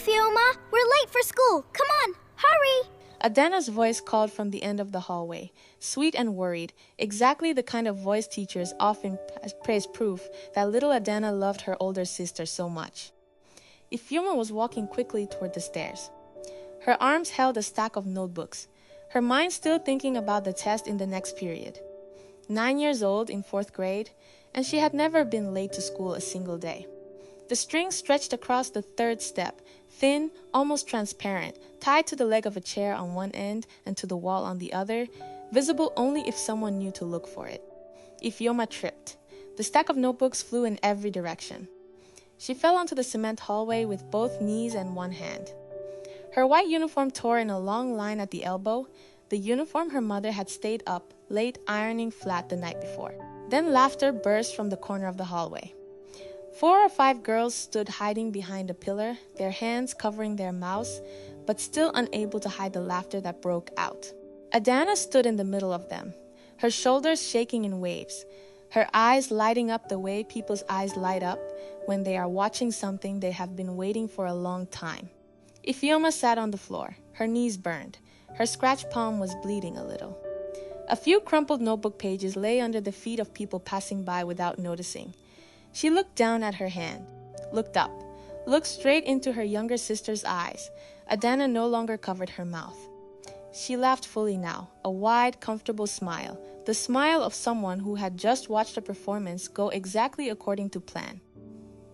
Ifioma, we're late for school. Come on, hurry! Adana's voice called from the end of the hallway, sweet and worried, exactly the kind of voice teachers often praise proof that little Adana loved her older sister so much. Ifioma was walking quickly toward the stairs. Her arms held a stack of notebooks, her mind still thinking about the test in the next period. 9 years old in 4th grade, and she had never been late to school a single day. The string stretched across the 3rd step, thin, almost transparent, tied to the leg of a chair on one end and to the wall on the other, visible only if someone knew to look for it. Ifioma tripped. The stack of notebooks flew in every direction. She fell onto the cement hallway with both knees and one hand. Her white uniform tore in a long line at the elbow, the uniform her mother had stayed up late ironing flat the night before. Then laughter burst from the corner of the hallway. 4 or 5 girls stood hiding behind a pillar, their hands covering their mouths, but still unable to hide the laughter that broke out. Adana stood in the middle of them, her shoulders shaking in waves, her eyes lighting up the way people's eyes light up when they are watching something they have been waiting for a long time. Ifioma sat on the floor, her knees burned, her scratched palm was bleeding a little. A few crumpled notebook pages lay under the feet of people passing by without noticing. She looked down at her hand, looked up, looked straight into her younger sister's eyes. Adana no longer covered her mouth. She laughed fully now, a wide, comfortable smile, the smile of someone who had just watched a performance go exactly according to plan.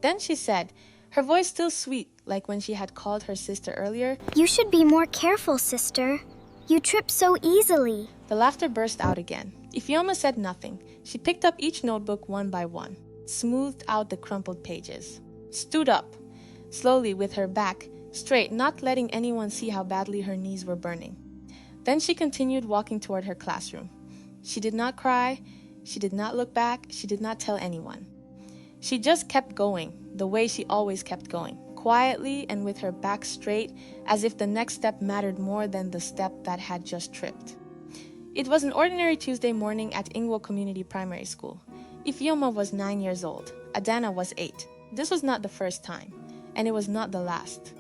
Then she said, her voice still sweet like when she had called her sister earlier, You should be more careful, sister. You trip so easily. The laughter burst out again. Ifioma said nothing. She picked up each notebook one by one, smoothed out the crumpled pages, stood up, slowly with her back straight, not letting anyone see how badly her knees were burning. Then she continued walking toward her classroom. She did not cry, she did not look back, she did not tell anyone. She just kept going, the way she always kept going, quietly and with her back straight, as if the next step mattered more than the step that had just tripped. It was an ordinary Tuesday morning at Ingwo Community Primary School. Ifioma was 9 years old. Adana was 8. This was not the first time, and it was not the last.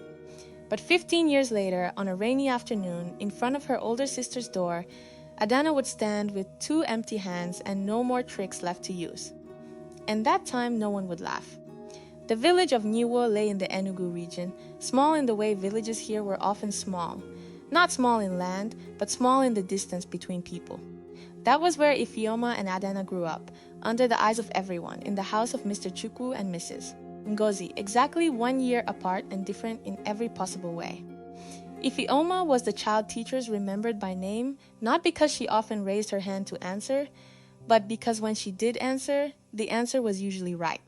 But 15 years later, on a rainy afternoon, in front of her older sister's door, Adana would stand with 2 empty hands and no more tricks left to use. And that time, no one would laugh. The village of Niwo lay in the Enugu region, small in the way villages here were often small. Not small in land, but small in the distance between people. That was where Ifioma and Adana grew up, under the eyes of everyone, in the house of Mr. Chukwu and Mrs. Ngozi, exactly 1 year apart and different in every possible way. Ifioma was the child teachers remembered by name, not because she often raised her hand to answer, but because when she did answer, the answer was usually right.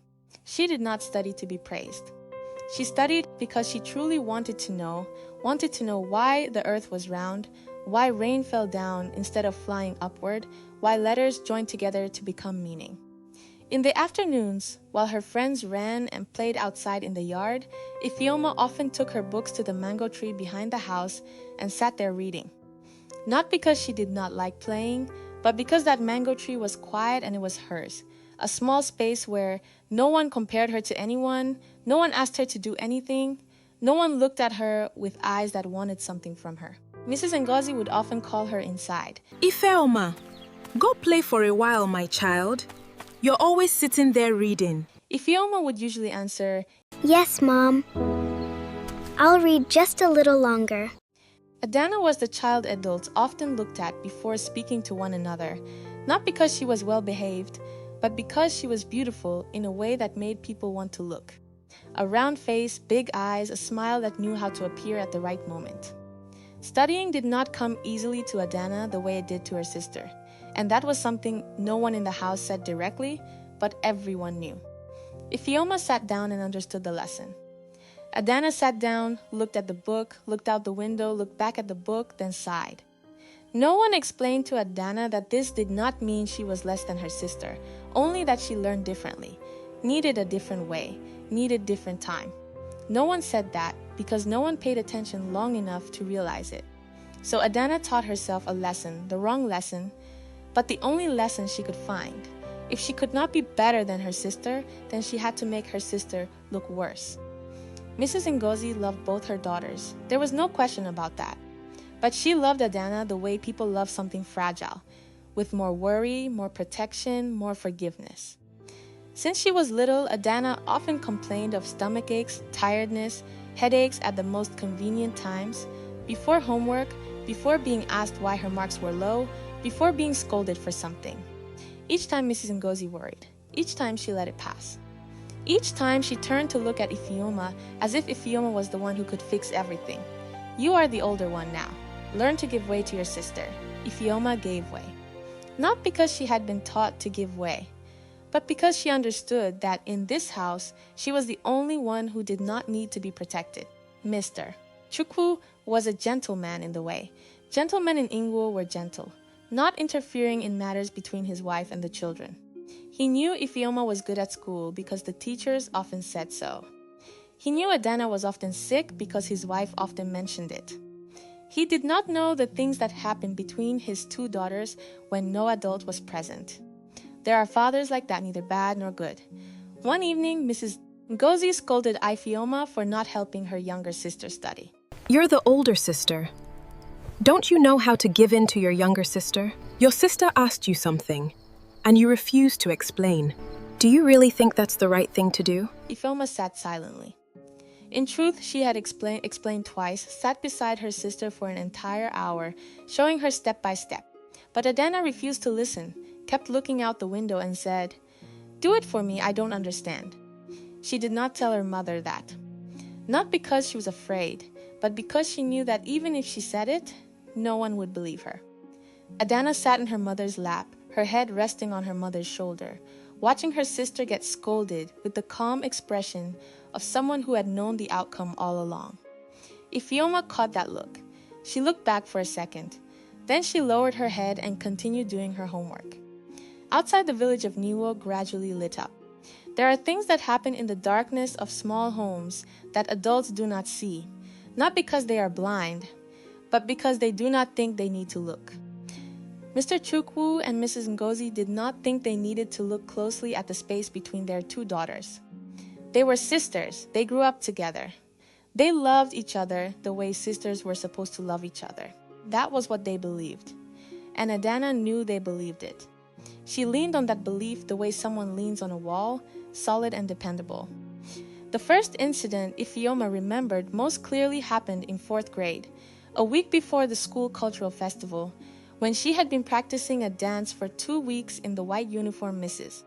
She did not study to be praised. She studied because she truly wanted to know why the earth was round, why rain fell down instead of flying upward, why letters joined together to become meaning. In the afternoons, while her friends ran and played outside in the yard, Ifioma often took her books to the mango tree behind the house and sat there reading. Not because she did not like playing, but because that mango tree was quiet and it was hers. A small space where no one compared her to anyone, no one asked her to do anything, no one looked at her with eyes that wanted something from her. Mrs. Ngozi would often call her inside. Ifeoma, go play for a while, my child. You're always sitting there reading. Ifioma would usually answer, Yes, Mom. I'll read just a little longer. Adana was the child adults often looked at before speaking to one another, not because she was well behaved, but because she was beautiful in a way that made people want to look. A round face, big eyes, a smile that knew how to appear at the right moment. Studying did not come easily to Adana the way it did to her sister, and that was something no one in the house said directly, but everyone knew. Ifioma sat down and understood the lesson. Adana sat down, looked at the book, looked out the window, looked back at the book, then sighed. No one explained to Adana that this did not mean she was less than her sister, only that she learned differently, needed a different way, needed different time. No one said that because no one paid attention long enough to realize it. So Adana taught herself a lesson, the wrong lesson, but the only lesson she could find. If she could not be better than her sister, then she had to make her sister look worse. Mrs. Ngozi loved both her daughters. There was no question about that. But she loved Adana the way people love something fragile, with more worry, more protection, more forgiveness. Since she was little, Adana often complained of stomach aches, tiredness, headaches at the most convenient times, before homework, before being asked why her marks were low, before being scolded for something. Each time Mrs. Ngozi worried. Each time she let it pass. Each time she turned to look at Ifeoma as if Ifeoma was the one who could fix everything. You are the older one now. Learn to give way to your sister. Ifeoma gave way. Not because she had been taught to give way, but because she understood that in this house, she was the only one who did not need to be protected. Mr. Chukwu was a gentleman in the way. Gentlemen in Ingwo were gentle, not interfering in matters between his wife and the children. He knew Ifeoma was good at school because the teachers often said so. He knew Adana was often sick because his wife often mentioned it. He did not know the things that happened between his two daughters when no adult was present. There are fathers like that, neither bad nor good. One evening, Mrs. Ngozi scolded Ifeoma for not helping her younger sister study. You're the older sister. Don't you know how to give in to your younger sister? Your sister asked you something, and you refused to explain. Do you really think that's the right thing to do? Ifeoma sat silently. In truth, she had explained twice, sat beside her sister for an entire hour, showing her step by step. But Adana refused to listen, kept looking out the window and said, "Do it for me, I don't understand." She did not tell her mother that. Not because she was afraid, but because she knew that even if she said it, no one would believe her. Adana sat in her mother's lap, her head resting on her mother's shoulder, watching her sister get scolded with the calm expression of someone who had known the outcome all along. Ifeoma caught that look. She looked back for a second. Then she lowered her head and continued doing her homework. Outside the village of Niwo gradually lit up. There are things that happen in the darkness of small homes that adults do not see, not because they are blind, but because they do not think they need to look. Mr. Chukwu and Mrs. Ngozi did not think they needed to look closely at the space between their two daughters. They were sisters. They grew up together. They loved each other the way sisters were supposed to love each other. That was what they believed. And Adana knew they believed it. She leaned on that belief the way someone leans on a wall, solid and dependable. The first incident Ifeoma remembered most clearly happened in 4th grade, a week before the school cultural festival, when she had been practicing a dance for 2 weeks in the white uniform Mrs.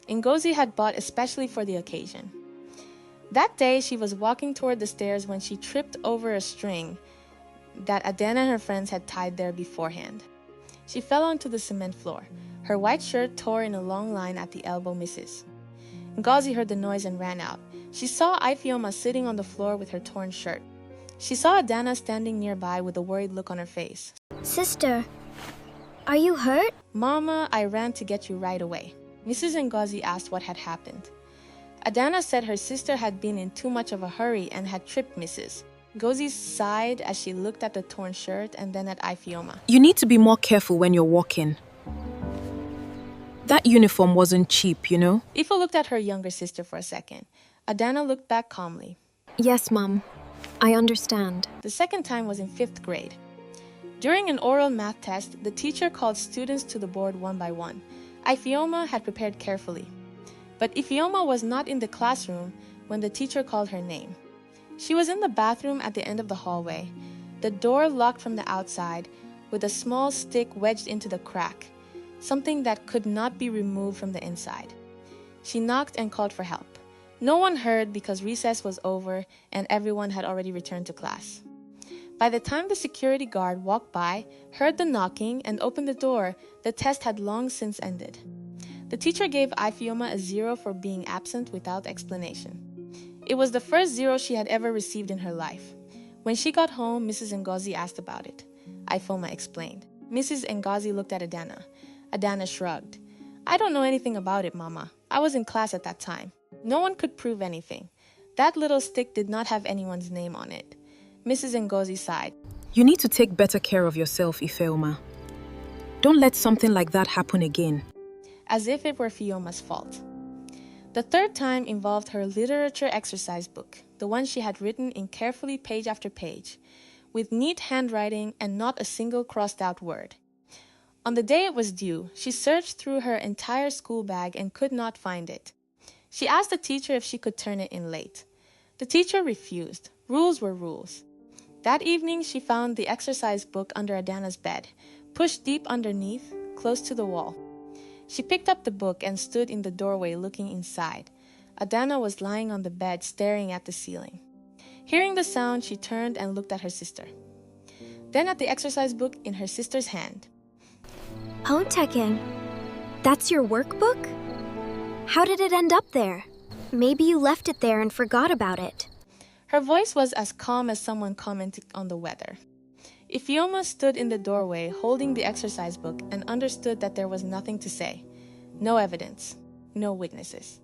Ngozi had bought especially for the occasion. That day, she was walking toward the stairs when she tripped over a string that Adana and her friends had tied there beforehand. She fell onto the cement floor. Her white shirt tore in a long line at the elbow Mrs. Ngozi heard the noise and ran out. She saw Ifeoma sitting on the floor with her torn shirt. She saw Adana standing nearby with a worried look on her face. Sister, are you hurt? "Mama, I ran to get you right away." Mrs. Ngozi asked what had happened. Adana said her sister had been in too much of a hurry and had tripped Mrs. Ngozi sighed as she looked at the torn shirt and then at Ifeoma. You need to be more careful when you're walking. That uniform wasn't cheap, you know? Ifa looked at her younger sister for a second. Adana looked back calmly. Yes, Mom. I understand. The second time was in 5th grade. During an oral math test, the teacher called students to the board one by one. Ifeoma had prepared carefully. But Ifeoma was not in the classroom when the teacher called her name. She was in the bathroom at the end of the hallway, the door locked from the outside, with a small stick wedged into the crack, something that could not be removed from the inside. She knocked and called for help. No one heard because recess was over and everyone had already returned to class. By the time the security guard walked by, heard the knocking, and opened the door, the test had long since ended. The teacher gave Ifeoma a 0 for being absent without explanation. It was the first 0 she had ever received in her life. When she got home, Mrs. Ngozi asked about it. Ifeoma explained. Mrs. Ngozi looked at Adana. Adana shrugged. "I don't know anything about it, Mama. I was in class at that time. No one could prove anything. That little stick did not have anyone's name on it." Mrs. Ngozi sighed. You need to take better care of yourself, Ifeoma. Don't let something like that happen again. As if it were Fioma's fault. The third time involved her literature exercise book. the one she had written in carefully page after page, with neat handwriting and not a single crossed-out word. On the day it was due, she searched through her entire school bag and could not find it. She asked the teacher if she could turn it in late. The teacher refused. Rules were rules. That evening, she found the exercise book under Adana's bed, pushed deep underneath, close to the wall. She picked up the book and stood in the doorway looking inside. Adana was lying on the bed staring at the ceiling. Hearing the sound, she turned and looked at her sister. Then at the exercise book in her sister's hand. Hontaking, that's your workbook? How did it end up there? Maybe you left it there and forgot about it. Her voice was as calm as someone commenting on the weather. Ifeoma stood in the doorway holding the exercise book and understood that there was nothing to say. No evidence, no witnesses.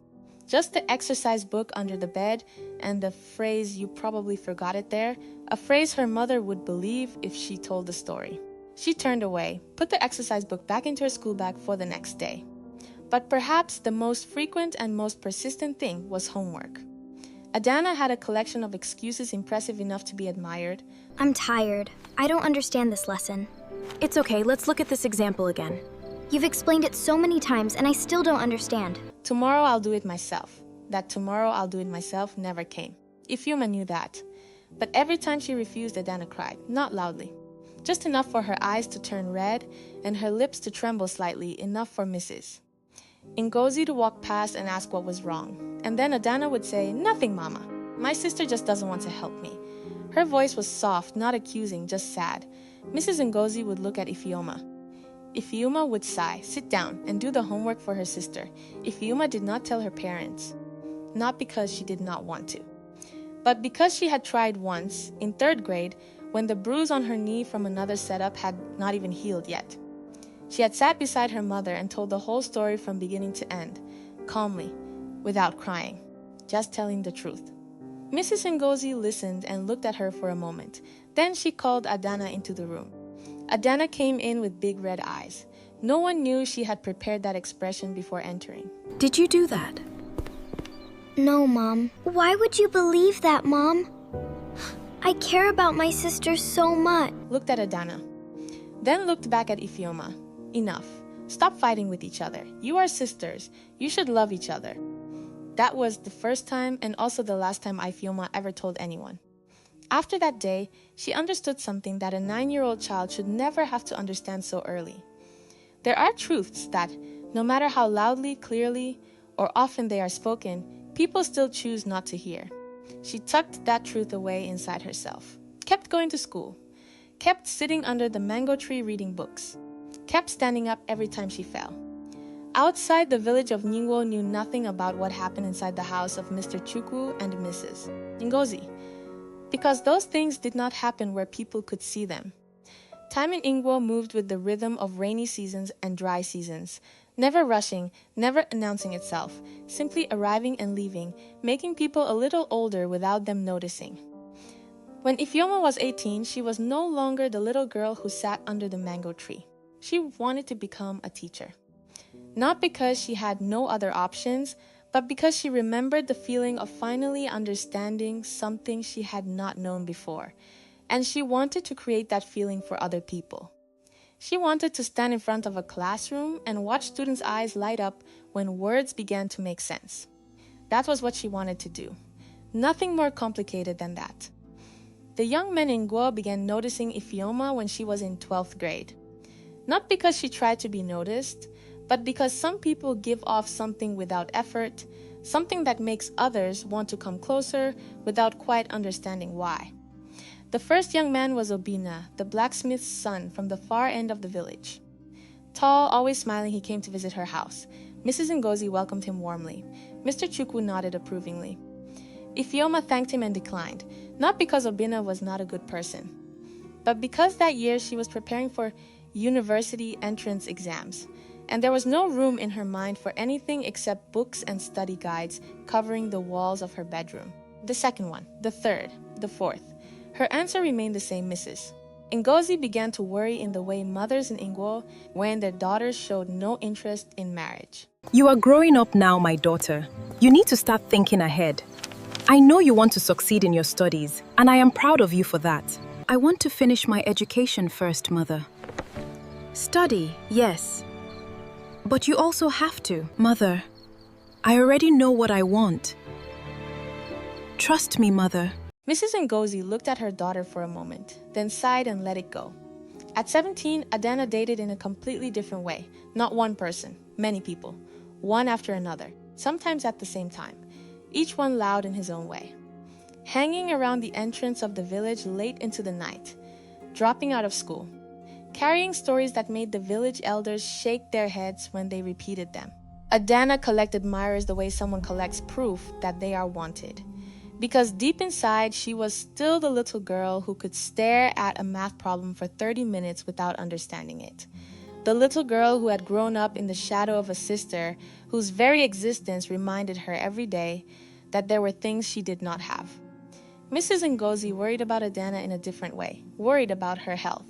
Just the exercise book under the bed and the phrase "you probably forgot it there," a phrase her mother would believe if she told the story. She turned away, put the exercise book back into her school bag for the next day. But perhaps the most frequent and most persistent thing was homework. Adana had a collection of excuses impressive enough to be admired. I'm tired. I don't understand this lesson. It's okay, let's look at this example again. You've explained it so many times and I still don't understand. Tomorrow I'll do it myself. That tomorrow I'll do it myself never came. Ifeoma knew that. But every time she refused, Adana cried, not loudly. Just enough for her eyes to turn red and her lips to tremble slightly, enough for Mrs. Ngozi to walk past and ask what was wrong. And then Adana would say, "Nothing, Mama. My sister just doesn't want to help me." Her voice was soft, not accusing, just sad. Mrs. Ngozi would look at Ifeoma. Ifeoma would sigh, sit down, and do the homework for her sister. Ifeoma did not tell her parents. Not because she did not want to, but because she had tried once, in 3rd grade, when the bruise on her knee from another setup had not even healed yet. She had sat beside her mother and told the whole story from beginning to end, calmly, without crying, just telling the truth. Mrs. Ngozi listened and looked at her for a moment. Then she called Adana into the room. Adana came in with big red eyes. No one knew she had prepared that expression before entering. Did you do that? No, Mom. Why would you believe that, Mom? I care about my sister so much. Looked at Adana. Then looked back at Ifeoma. Enough. Stop fighting with each other. You are sisters. You should love each other. That was the first time and also the last time Ifeoma ever told anyone. After that day, she understood something that a 9-year-old child should never have to understand so early. There are truths that, no matter how loudly, clearly, or often they are spoken, people still choose not to hear. She tucked that truth away inside herself, kept going to school, kept sitting under the mango tree reading books, kept standing up every time she fell. Outside the village of Ningwo knew nothing about what happened inside the house of Mr. Chukwu and Mrs. Ngozi, because those things did not happen where people could see them. Time in Ningwo moved with the rhythm of rainy seasons and dry seasons, never rushing, never announcing itself, simply arriving and leaving, making people a little older without them noticing. When Ifeoma was 18, she was no longer the little girl who sat under the mango tree. She wanted to become a teacher. Not because she had no other options, but because she remembered the feeling of finally understanding something she had not known before, and she wanted to create that feeling for other people. She wanted to stand in front of a classroom and watch students' eyes light up when words began to make sense. That was what she wanted to do. Nothing more complicated than that. The young men in Guo began noticing Ifeoma when she was in 12th grade. Not because she tried to be noticed, but because some people give off something without effort, something that makes others want to come closer without quite understanding why. The first young man was Obina, the blacksmith's son from the far end of the village. Tall, always smiling, he came to visit her house. Mrs. Ngozi welcomed him warmly. Mr. Chukwu nodded approvingly. Ifeoma thanked him and declined, not because Obina was not a good person, but because that year she was preparing for university entrance exams, and there was no room in her mind for anything except books and study guides covering the walls of her bedroom. The second one, the third, the fourth. Her answer remained the same, Mrs. Ngozi began to worry in the way mothers in Ingwo when their daughters showed no interest in marriage. You are growing up now, my daughter. You need to start thinking ahead. I know you want to succeed in your studies, and I am proud of you for that. I want to finish my education first, Mother. Study, yes. But you also have to. Mother, I already know what I want. Trust me, Mother. Mrs. Ngozi looked at her daughter for a moment, then sighed and let it go. At 17, Adana dated in a completely different way. Not one person, many people. One after another, sometimes at the same time. Each one loud in his own way. Hanging around the entrance of the village late into the night. Dropping out of school. Carrying stories that made the village elders shake their heads when they repeated them. Adana collected admirers the way someone collects proof that they are wanted. Because deep inside, she was still the little girl who could stare at a math problem for 30 minutes without understanding it. The little girl who had grown up in the shadow of a sister whose very existence reminded her every day that there were things she did not have. Mrs. Ngozi worried about Adana in a different way, worried about her health,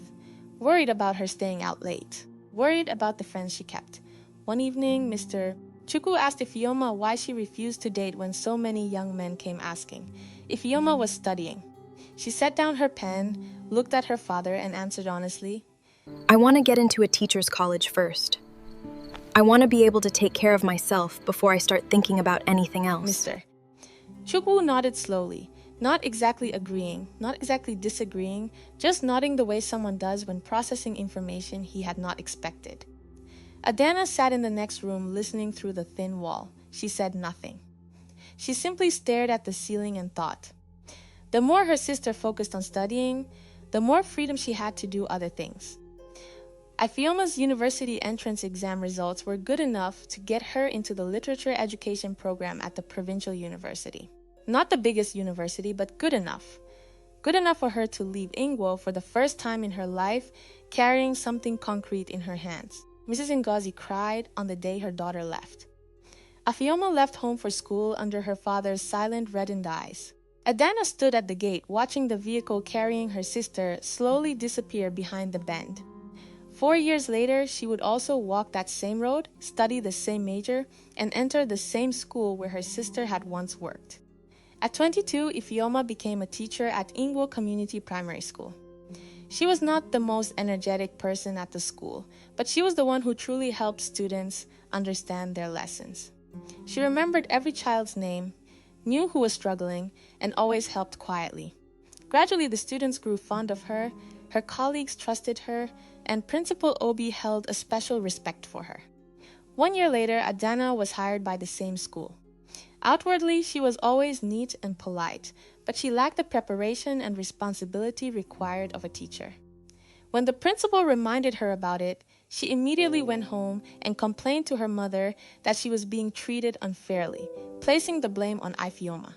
worried about her staying out late, worried about the friends she kept. One evening, Mr. Chukwu asked Ifeoma why she refused to date when so many young men came asking. Ifeoma was studying. She set down her pen, looked at her father, and answered honestly, I want to get into a teacher's college first. I want to be able to take care of myself before I start thinking about anything else. Mr. Chukwu nodded slowly, not exactly agreeing, not exactly disagreeing, just nodding the way someone does when processing information he had not expected. Adana sat in the next room listening through the thin wall. She said nothing. She simply stared at the ceiling and thought. The more her sister focused on studying, the more freedom she had to do other things. Ifeoma's university entrance exam results were good enough to get her into the literature education program at the provincial university. Not the biggest university, but good enough. Good enough for her to leave Ingwo for the first time in her life, carrying something concrete in her hands. Mrs. Ngozi cried on the day her daughter left. Ifeoma left home for school under her father's silent reddened eyes. Adana stood at the gate, watching the vehicle carrying her sister slowly disappear behind the bend. 4 years later, she would also walk that same road, study the same major, and enter the same school where her sister had once worked. At 22, Ifeoma became a teacher at Ingwo Community Primary School. She was not the most energetic person at the school, but she was the one who truly helped students understand their lessons. She remembered every child's name, knew who was struggling, and always helped quietly. Gradually, the students grew fond of her, her colleagues trusted her, and Principal Obi held a special respect for her. 1 year later, Adana was hired by the same school. Outwardly, she was always neat and polite, but she lacked the preparation and responsibility required of a teacher. When the principal reminded her about it, she immediately went home and complained to her mother that she was being treated unfairly, placing the blame on Ifeoma.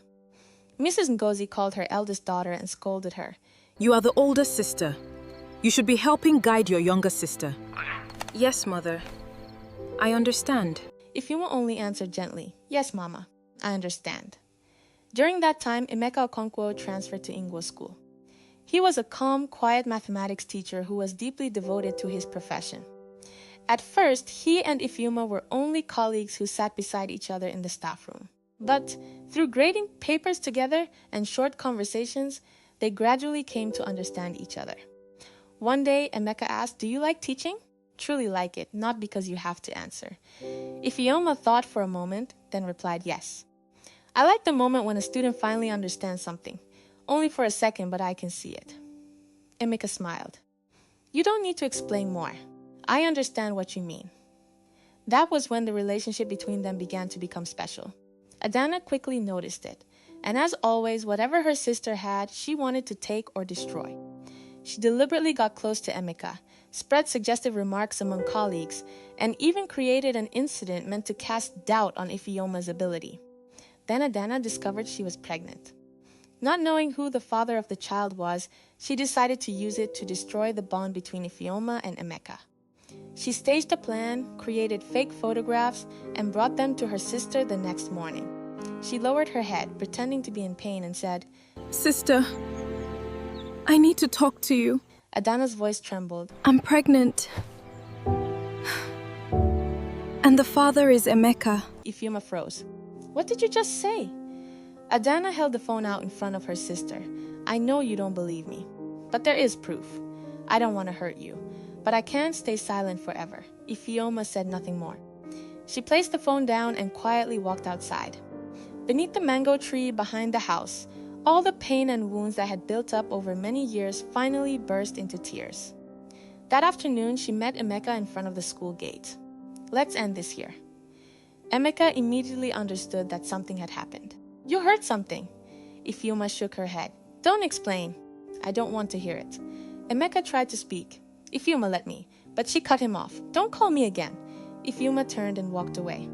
Mrs. Ngozi called her eldest daughter and scolded her. You are the older sister. You should be helping guide your younger sister. Yes, Mother. I understand. Ifeoma only answered gently, Yes, Mama, I understand. During that time, Emeka Okonkwo transferred to Ingwo School. He was a calm, quiet mathematics teacher who was deeply devoted to his profession. At first, he and Ifeoma were only colleagues who sat beside each other in the staff room. But through grading papers together and short conversations, they gradually came to understand each other. One day, Emeka asked, Do you like teaching? Truly like it, not because you have to answer. Ifeoma thought for a moment, then replied yes. I like the moment when a student finally understands something. Only for a second, but I can see it. Emeka smiled. You don't need to explain more. I understand what you mean. That was when the relationship between them began to become special. Adana quickly noticed it, and as always, whatever her sister had, she wanted to take or destroy. She deliberately got close to Emeka, spread suggestive remarks among colleagues, and even created an incident meant to cast doubt on Ifeoma's ability. Then Adana discovered she was pregnant. Not knowing who the father of the child was, she decided to use it to destroy the bond between Ifeoma and Emeka. She staged a plan, created fake photographs, and brought them to her sister the next morning. She lowered her head, pretending to be in pain, and said, Sister, I need to talk to you. Adana's voice trembled. I'm pregnant. And the father is Emeka. Ifeoma froze. What did you just say? Adana held the phone out in front of her sister. I know you don't believe me, but there is proof. I don't want to hurt you, but I can't stay silent forever. Ifeoma said nothing more. She placed the phone down and quietly walked outside. Beneath the mango tree behind the house, all the pain and wounds that had built up over many years finally burst into tears. That afternoon, she met Emeka in front of the school gate. Let's end this here. Emeka immediately understood that something had happened. You heard something. Ifeoma shook her head. Don't explain. I don't want to hear it. Emeka tried to speak. Ifeoma let me, but she cut him off. Don't call me again. Ifeoma turned and walked away.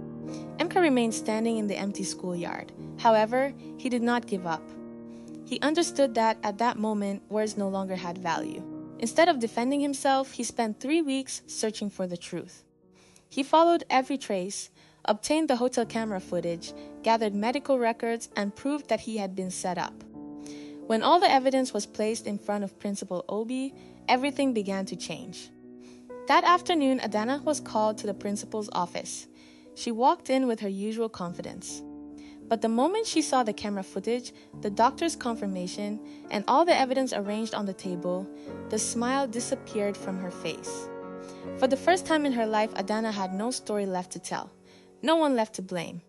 Emeka remained standing in the empty schoolyard. However, he did not give up. He understood that at that moment, words no longer had value. Instead of defending himself, he spent 3 weeks searching for the truth. He followed every trace, obtained the hotel camera footage, gathered medical records, and proved that he had been set up. When all the evidence was placed in front of Principal Obi, everything began to change. That afternoon, Adana was called to the principal's office. She walked in with her usual confidence. But the moment she saw the camera footage, the doctor's confirmation, and all the evidence arranged on the table, the smile disappeared from her face. For the first time in her life, Adana had no story left to tell. No one left to blame.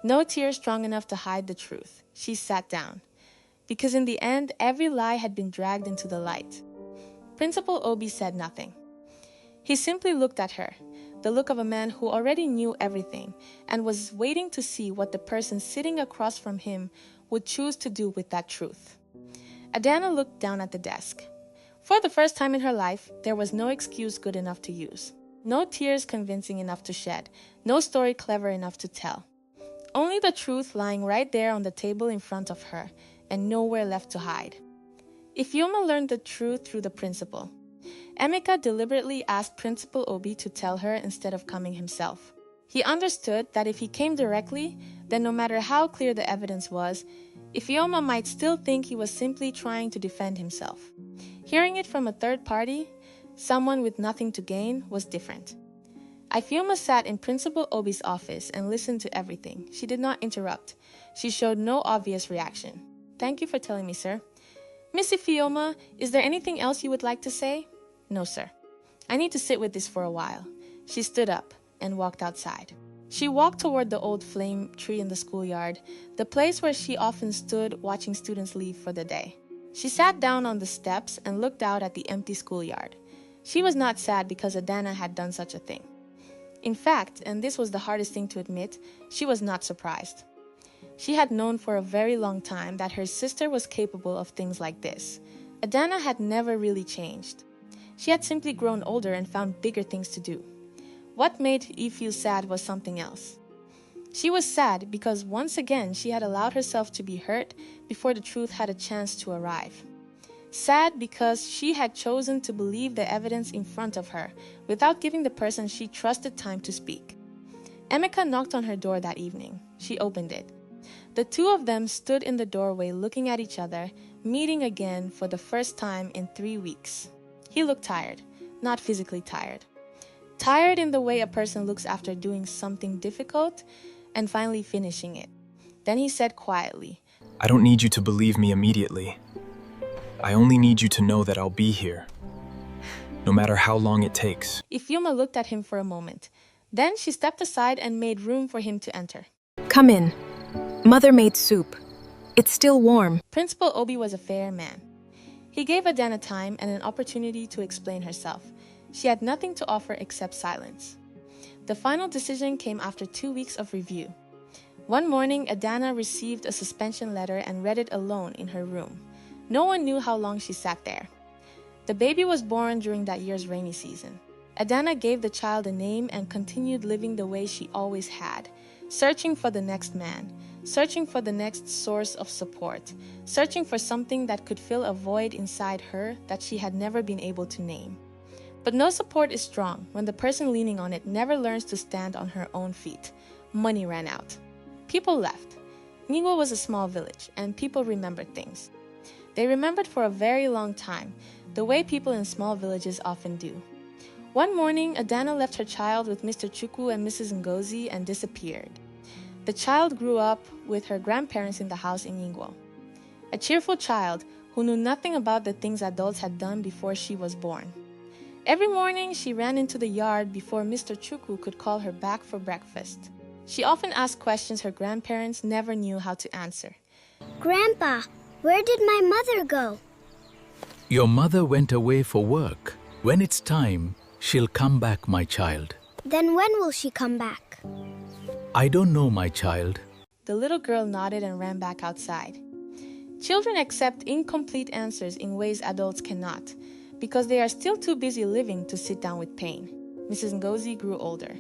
No tears strong enough to hide the truth. She sat down. Because in the end, every lie had been dragged into the light. Principal Obi said nothing. He simply looked at her, the look of a man who already knew everything and was waiting to see what the person sitting across from him would choose to do with that truth. Adana looked down at the desk. For the first time in her life, there was no excuse good enough to use. No tears convincing enough to shed. No story clever enough to tell. Only the truth lying right there on the table in front of her, and nowhere left to hide. Ifeoma learned the truth through the principal. Emeka deliberately asked Principal Obi to tell her instead of coming himself. He understood that if he came directly, then no matter how clear the evidence was, Ifeoma might still think he was simply trying to defend himself. Hearing it from a third party, someone with nothing to gain, was different. Ifeoma sat in Principal Obi's office and listened to everything. She did not interrupt. She showed no obvious reaction. Thank you for telling me, sir. Miss Ifeoma, is there anything else you would like to say? No, sir. I need to sit with this for a while. She stood up and walked outside. She walked toward the old flame tree in the schoolyard, the place where she often stood watching students leave for the day. She sat down on the steps and looked out at the empty schoolyard. She was not sad because Adana had done such a thing. In fact, and this was the hardest thing to admit, she was not surprised. She had known for a very long time that her sister was capable of things like this. Adana had never really changed. She had simply grown older and found bigger things to do. What made Eve feel sad was something else. She was sad because once again she had allowed herself to be hurt before the truth had a chance to arrive. Sad because she had chosen to believe the evidence in front of her without giving the person she trusted time to speak. Emeka knocked on her door that evening. She opened it. The two of them stood in the doorway looking at each other, meeting again for the first time in 3 weeks. He looked tired, not physically tired. Tired in the way a person looks after doing something difficult and finally finishing it. Then he said quietly, I don't need you to believe me immediately. I only need you to know that I'll be here, no matter how long it takes. Ifeoma looked at him for a moment. Then she stepped aside and made room for him to enter. Come in. Mother made soup. It's still warm. Principal Obi was a fair man. He gave Adana time and an opportunity to explain herself. She had nothing to offer except silence. The final decision came after 2 weeks of review. One morning, Adana received a suspension letter and read it alone in her room. No one knew how long she sat there. The baby was born during that year's rainy season. Adana gave the child a name and continued living the way she always had, searching for the next man, searching for the next source of support, searching for something that could fill a void inside her that she had never been able to name. But no support is strong when the person leaning on it never learns to stand on her own feet. Money ran out. People left. Ningwa was a small village, and people remembered things. They remembered for a very long time, the way people in small villages often do. One morning, Adana left her child with Mr. Chukwu and Mrs. Ngozi and disappeared. The child grew up with her grandparents in the house in Ingwo. A cheerful child who knew nothing about the things adults had done before she was born. Every morning, she ran into the yard before Mr. Chukwu could call her back for breakfast. She often asked questions her grandparents never knew how to answer. Grandpa, where did my mother go? Your mother went away for work. When it's time, she'll come back, my child. Then when will she come back? I don't know, my child. The little girl nodded and ran back outside. Children accept incomplete answers in ways adults cannot, because they are still too busy living to sit down with pain. Mrs. Ngozi grew older.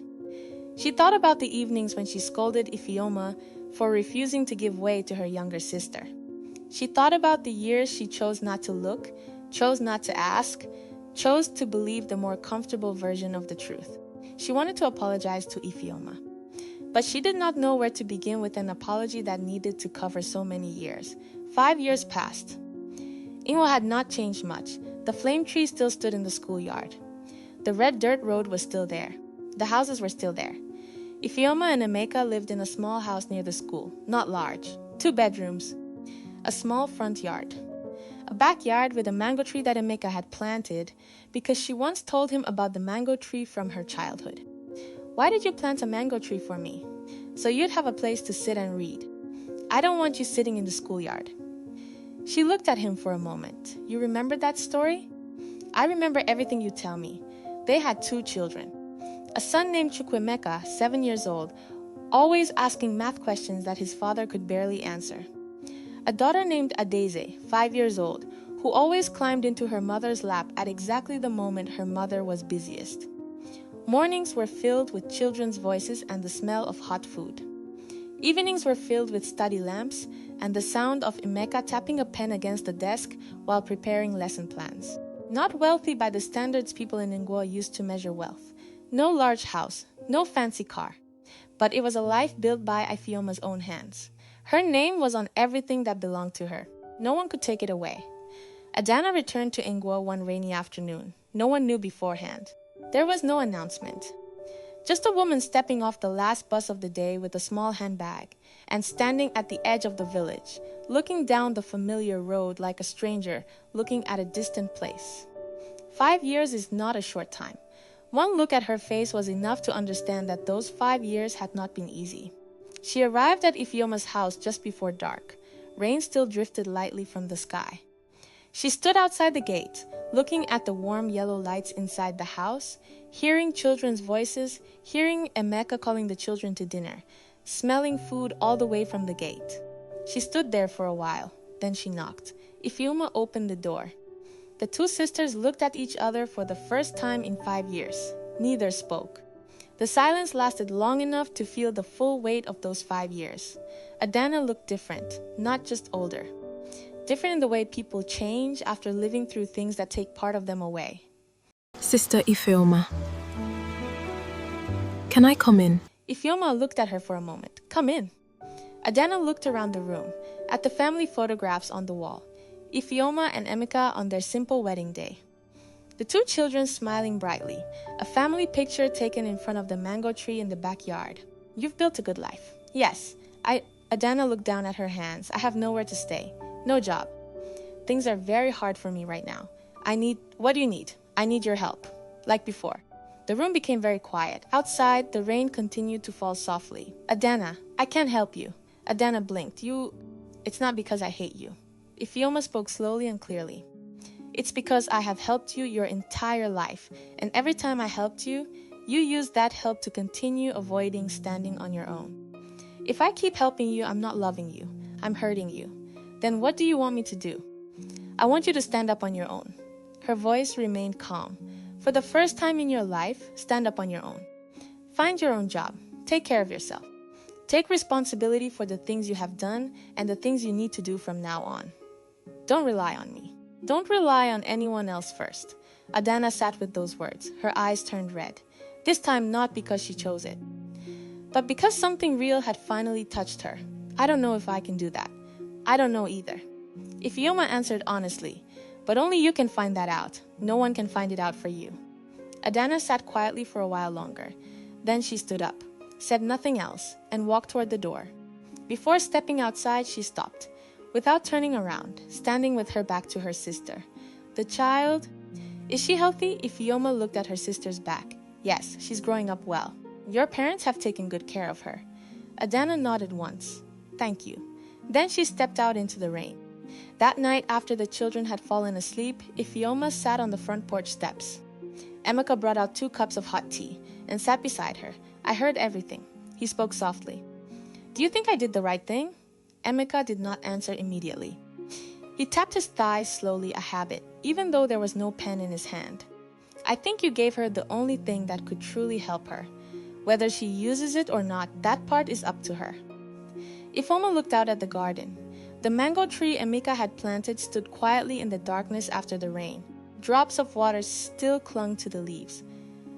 She thought about the evenings when she scolded Ifeoma for refusing to give way to her younger sister. She thought about the years she chose not to look, chose not to ask, chose to believe the more comfortable version of the truth. She wanted to apologize to Ifeoma, but she did not know where to begin with an apology that needed to cover so many years. 5 years passed. Ingwo had not changed much. The flame tree still stood in the schoolyard. The red dirt road was still there. The houses were still there. Ifeoma and Emeka lived in a small house near the school, not large, 2 bedrooms, a small front yard, a backyard with a mango tree that Emeka had planted because she once told him about the mango tree from her childhood. Why did you plant a mango tree for me? So you'd have a place to sit and read. I don't want you sitting in the schoolyard. She looked at him for a moment. You remember that story? I remember everything you tell me. They had 2 children. A son named Chukwemeka, 7 years old, always asking math questions that his father could barely answer. A daughter named Adeze, 5 years old, who always climbed into her mother's lap at exactly the moment her mother was busiest. Mornings were filled with children's voices and the smell of hot food. Evenings were filled with study lamps and the sound of Emeka tapping a pen against the desk while preparing lesson plans. Not wealthy by the standards people in Ingwo used to measure wealth. No large house, no fancy car. But it was a life built by Ifeoma's own hands. Her name was on everything that belonged to her. No one could take it away. Adana returned to Ingwo one rainy afternoon. No one knew beforehand. There was no announcement. Just a woman stepping off the last bus of the day with a small handbag and standing at the edge of the village, looking down the familiar road like a stranger looking at a distant place. 5 years is not a short time. One look at her face was enough to understand that those 5 years had not been easy. She arrived at Ifeoma's house just before dark. Rain still drifted lightly from the sky. She stood outside the gate, looking at the warm yellow lights inside the house, hearing children's voices, hearing Emeka calling the children to dinner, smelling food all the way from the gate. She stood there for a while. Then she knocked. Ifeoma opened the door. The 2 sisters looked at each other for the first time in 5 years. Neither spoke. The silence lasted long enough to feel the full weight of those 5 years. Adana looked different, not just older. Different in the way people change after living through things that take part of them away. Sister Ifeoma, can I come in? Ifeoma looked at her for a moment. Come in. Adana looked around the room, at the family photographs on the wall. Ifeoma and Emeka on their simple wedding day. The 2 children smiling brightly, a family picture taken in front of the mango tree in the backyard. You've built a good life. Yes, Adana looked down at her hands. I have nowhere to stay. No job. Things are very hard for me right now. What do you need? I need your help. Like before. The room became very quiet. Outside, the rain continued to fall softly. Adana, I can't help you. Adana blinked. It's not because I hate you. Ifeoma spoke slowly and clearly. It's because I have helped you your entire life, and every time I helped you, you used that help to continue avoiding standing on your own. If I keep helping you, I'm not loving you. I'm hurting you. Then what do you want me to do? I want you to stand up on your own. Her voice remained calm. For the first time in your life, stand up on your own. Find your own job. Take care of yourself. Take responsibility for the things you have done and the things you need to do from now on. Don't rely on me. Don't rely on anyone else first. Adana sat with those words. Her eyes turned red. This time not because she chose it, but because something real had finally touched her. I don't know if I can do that. I don't know either. Ifeoma answered honestly, but only you can find that out. No one can find it out for you. Adana sat quietly for a while longer. Then she stood up. said nothing else, and walked toward the door. Before stepping outside, she stopped, without turning around, standing with her back to her sister. The child... Is she healthy? Ifeoma looked at her sister's back. Yes, she's growing up well. Your parents have taken good care of her. Adana nodded once. Thank you. Then she stepped out into the rain. That night, after the children had fallen asleep, Ifeoma sat on the front porch steps. Emeka brought out 2 cups of hot tea and sat beside her. I heard everything. He spoke softly. Do you think I did the right thing? Emeka did not answer immediately. He tapped his thighs slowly, a habit, even though there was no pen in his hand. I think you gave her the only thing that could truly help her. Whether she uses it or not, that part is up to her. Ifeoma looked out at the garden. The mango tree Emeka had planted stood quietly in the darkness after the rain. Drops of water still clung to the leaves.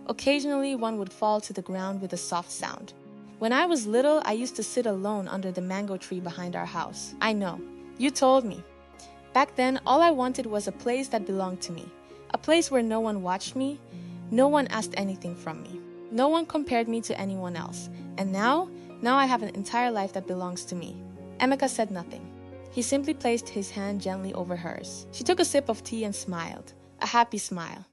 Occasionally, one would fall to the ground with a soft sound. When I was little, I used to sit alone under the mango tree behind our house. I know. You told me. Back then, all I wanted was a place that belonged to me. A place where no one watched me, no one asked anything from me. No one compared me to anyone else. And now I have an entire life that belongs to me. Emeka said nothing. He simply placed his hand gently over hers. She took a sip of tea and smiled. A happy smile.